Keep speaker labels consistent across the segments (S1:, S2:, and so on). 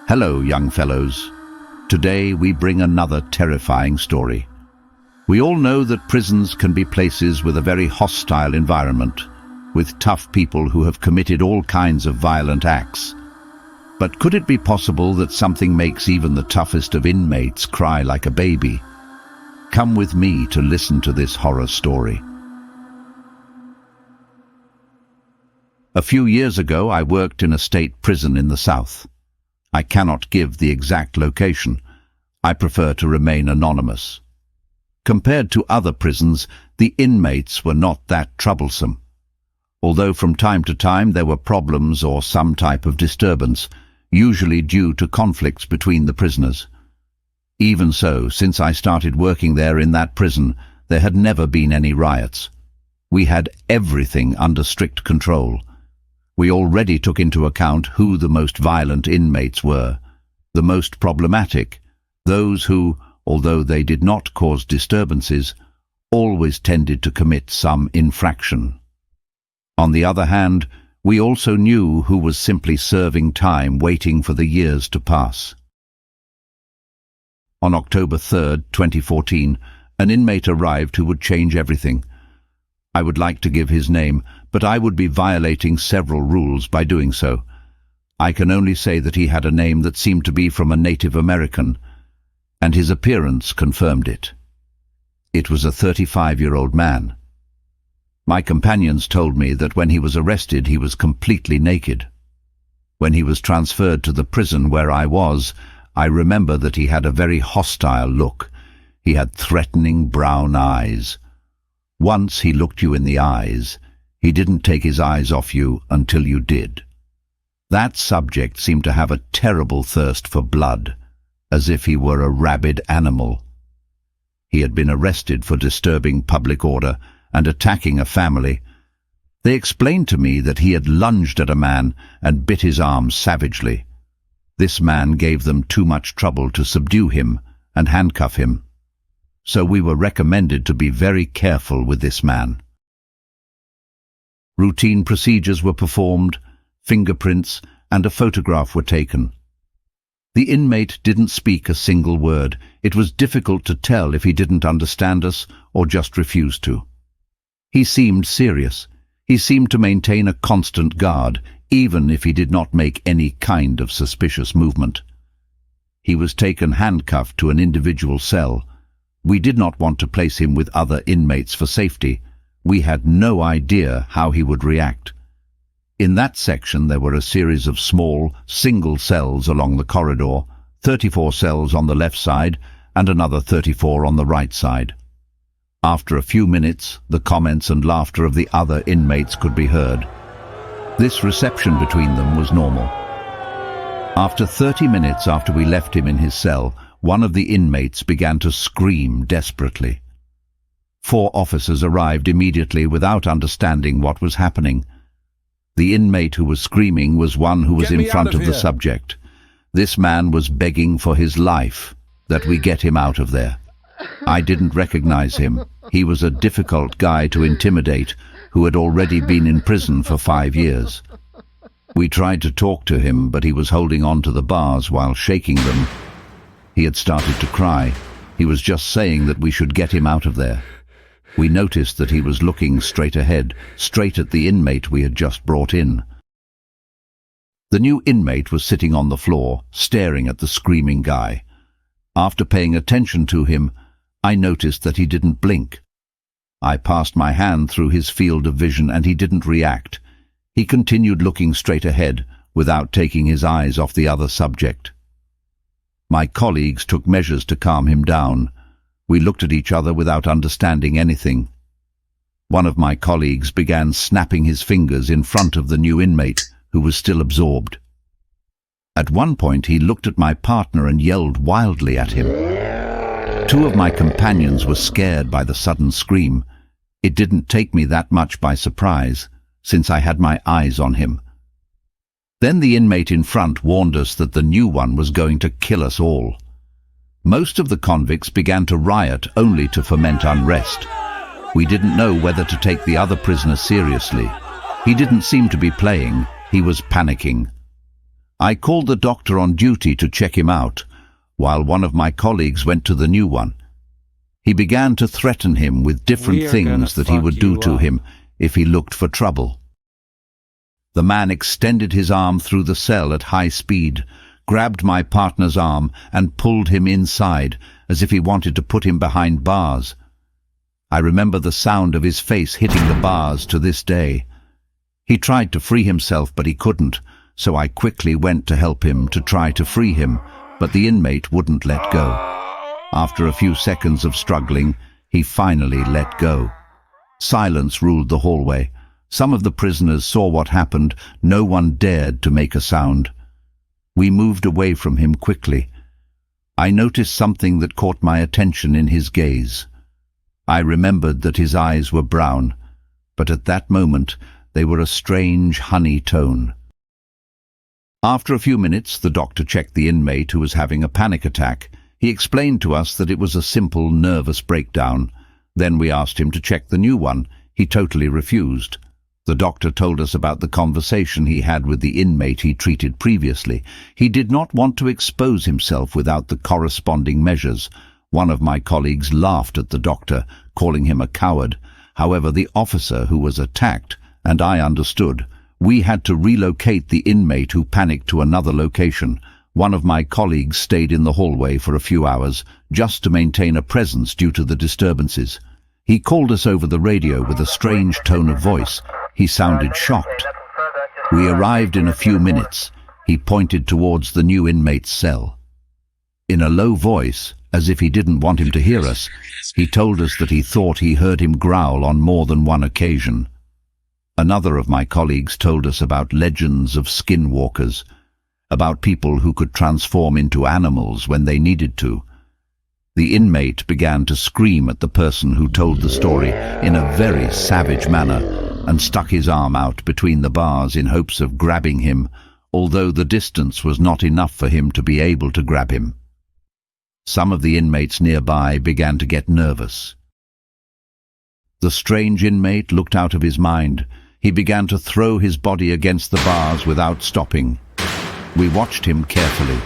S1: Hello, young fellows. Today we bring another terrifying story. We all know that prisons can be places with a very hostile environment, with tough people who have committed all kinds of violent acts. But could it be possible that something makes even the toughest of inmates cry like a baby? Come with me to listen to this horror story. A few years ago, I worked in a state prison in the South. I cannot give the exact location. I prefer to remain anonymous. Compared to other prisons, the inmates were not that troublesome. Although from time to time there were problems or some type of disturbance, usually due to conflicts between the prisoners. Even so, since I started working there in that prison, there had never been any riots. We had everything under strict control. We already took into account who the most violent inmates were, the most problematic, those who, although they did not cause disturbances, always tended to commit some infraction. On the other hand, we also knew who was simply serving time waiting for the years to pass. On October 3rd, 2014, an inmate arrived who would change everything. I would like to give his name, but I would be violating several rules by doing so. I can only say that he had a name that seemed to be from a Native American, and his appearance confirmed it. It was a 35-year-old man. My companions told me that when he was arrested he was completely naked. When he was transferred to the prison where I was, I remember that he had a very hostile look. He had threatening brown eyes. Once he looked you in the eyes, he didn't take his eyes off you until you did. That subject seemed to have a terrible thirst for blood, as if he were a rabid animal. He had been arrested for disturbing public order and attacking a family. They explained to me that he had lunged at a man and bit his arm savagely. This man gave them too much trouble to subdue him and handcuff him. So we were recommended to be very careful with this man. Routine procedures were performed, fingerprints and a photograph were taken. The inmate didn't speak a single word. It was difficult to tell if he didn't understand us or just refused to. He seemed serious. He seemed to maintain a constant guard, even if he did not make any kind of suspicious movement. He was taken handcuffed to an individual cell. We did not want to place him with other inmates for safety. We had no idea how he would react. In that section there were a series of small, single cells along the corridor, 34 cells on the left side and another 34 on the right side. After a few minutes, the comments and laughter of the other inmates could be heard. This reception between them was normal. After 30 minutes after we left him in his cell, one of the inmates began to scream desperately. 4 officers arrived immediately without understanding what was happening. The inmate who was screaming was one who was in front of the subject. This man was begging for his life, that we get him out of there. I didn't recognize him. He was a difficult guy to intimidate, who had already been in prison for 5 years. We tried to talk to him, but he was holding on to the bars while shaking them. He had started to cry. He was just saying that we should get him out of there. We noticed that he was looking straight ahead, straight at the inmate we had just brought in. The new inmate was sitting on the floor, staring at the screaming guy. After paying attention to him, I noticed that he didn't blink. I passed my hand through his field of vision and he didn't react. He continued looking straight ahead, without taking his eyes off the other subject. My colleagues took measures to calm him down. We looked at each other without understanding anything. One of my colleagues began snapping his fingers in front of the new inmate, who was still absorbed. At one point he looked at my partner and yelled wildly at him. 2 of my companions were scared by the sudden scream. It didn't take me that much by surprise, since I had my eyes on him. Then the inmate in front warned us that the new one was going to kill us all. Most of the convicts began to riot only to foment unrest. We didn't know whether to take the other prisoner seriously. He didn't seem to be playing, he was panicking. I called the doctor on duty to check him out, while one of my colleagues went to the new one. He began to threaten him with different things that he would do to him if he looked for trouble. The man extended his arm through the cell at high speed, grabbed my partner's arm and pulled him inside as if he wanted to put him behind bars. I remember the sound of his face hitting the bars to this day. He tried to free himself, but he couldn't, so I quickly went to help him to try to free him, but the inmate wouldn't let go. After a few seconds of struggling, he finally let go. Silence ruled the hallway. Some of the prisoners saw what happened. No one dared to make a sound. We moved away from him quickly. I noticed something that caught my attention in his gaze. I remembered that his eyes were brown, but at that moment they were a strange honey tone. After a few minutes, the doctor checked the inmate who was having a panic attack. He explained to us that it was a simple nervous breakdown. Then we asked him to check the new one. He totally refused. The doctor told us about the conversation he had with the inmate he treated previously. He did not want to expose himself without the corresponding measures. One of my colleagues laughed at the doctor, calling him a coward. However, the officer who was attacked, and I understood, we had to relocate the inmate who panicked to another location. One of my colleagues stayed in the hallway for a few hours, just to maintain a presence due to the disturbances. He called us over the radio with a strange tone of voice. He sounded shocked. We arrived in a few minutes. He pointed towards the new inmate's cell. In a low voice, as if he didn't want him to hear us, he told us that he thought he heard him growl on more than one occasion. Another of my colleagues told us about legends of skinwalkers, about people who could transform into animals when they needed to. The inmate began to scream at the person who told the story in a very savage manner and stuck his arm out between the bars in hopes of grabbing him, although the distance was not enough for him to be able to grab him. Some of the inmates nearby began to get nervous. The strange inmate looked out of his mind. He began to throw his body against the bars without stopping. We watched him carefully.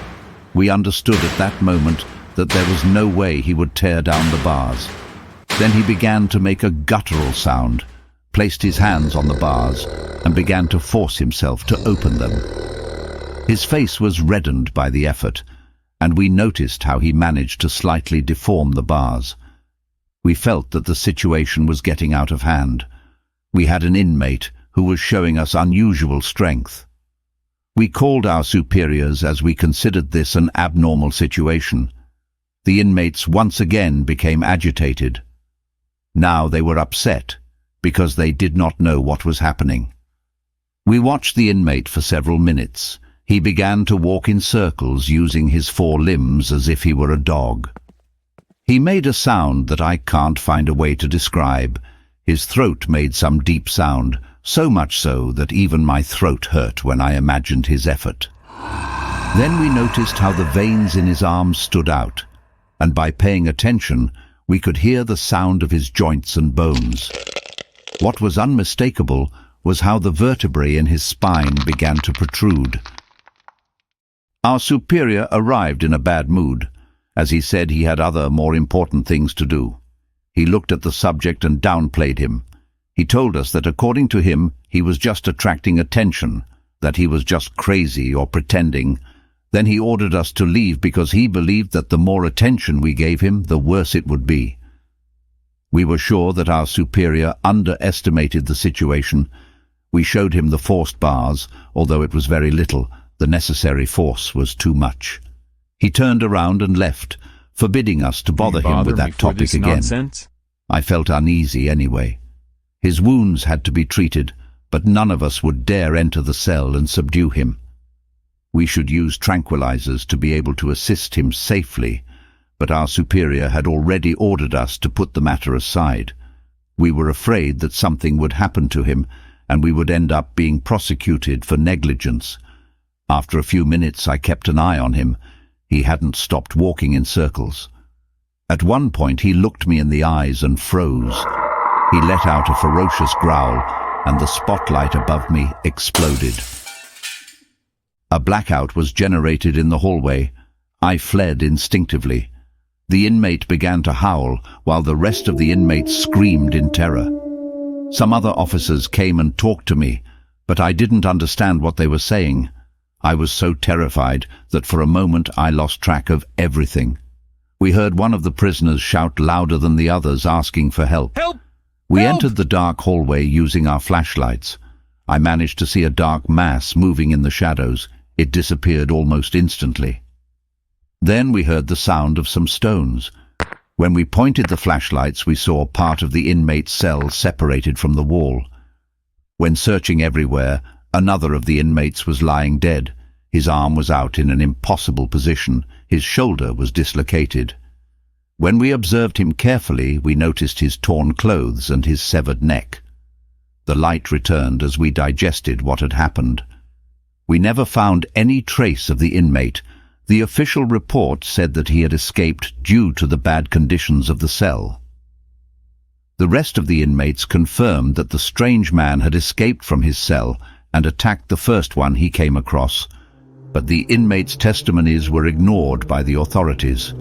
S1: We understood at that moment that there was no way he would tear down the bars. Then he began to make a guttural sound, placed his hands on the bars, and began to force himself to open them. His face was reddened by the effort, and we noticed how he managed to slightly deform the bars. We felt that the situation was getting out of hand. We had an inmate who was showing us unusual strength. We called our superiors as we considered this an abnormal situation. The inmates once again became agitated. Now they were upset because they did not know what was happening. We watched the inmate for several minutes. He began to walk in circles using his 4 limbs as if he were a dog. He made a sound that I can't find a way to describe. His throat made some deep sound, so much so that even my throat hurt when I imagined his effort. Then we noticed how the veins in his arms stood out, and by paying attention, we could hear the sound of his joints and bones. What was unmistakable was how the vertebrae in his spine began to protrude. Our superior arrived in a bad mood, as he said he had other more important things to do. He looked at the subject and downplayed him. He told us that according to him, he was just attracting attention, that he was just crazy or pretending. Then he ordered us to leave because he believed that the more attention we gave him, the worse it would be. We were sure that our superior underestimated the situation. We showed him the forced bars, although it was very little. The necessary force was too much. He turned around and left, forbidding us to bother him with that topic again.
S2: Nonsense?
S1: I felt uneasy anyway. His wounds had to be treated, but none of us would dare enter the cell and subdue him. We should use tranquilizers to be able to assist him safely, but our superior had already ordered us to put the matter aside. We were afraid that something would happen to him, and we would end up being prosecuted for negligence. After a few minutes, I kept an eye on him. He hadn't stopped walking in circles. At one point, he looked me in the eyes and froze. He let out a ferocious growl, and the spotlight above me exploded. A blackout was generated in the hallway. I fled instinctively. The inmate began to howl, while the rest of the inmates screamed in terror. Some other officers came and talked to me, but I didn't understand what they were saying. I was so terrified that for a moment I lost track of everything. We heard one of the prisoners shout louder than the others, asking for help.
S2: Help!
S1: We
S2: Help!
S1: entered the dark hallway using our flashlights. I managed to see a dark mass moving in the shadows. It disappeared almost instantly. Then we heard the sound of some stones. When we pointed the flashlights, we saw part of the inmate's cell separated from the wall. When searching everywhere, another of the inmates was lying dead. His arm was out in an impossible position. His shoulder was dislocated. When we observed him carefully, we noticed his torn clothes and his severed neck. The light returned as we digested what had happened. We never found any trace of the inmate. The official report said that he had escaped due to the bad conditions of the cell. The rest of the inmates confirmed that the strange man had escaped from his cell and attacked the first one he came across, but the inmates' testimonies were ignored by the authorities.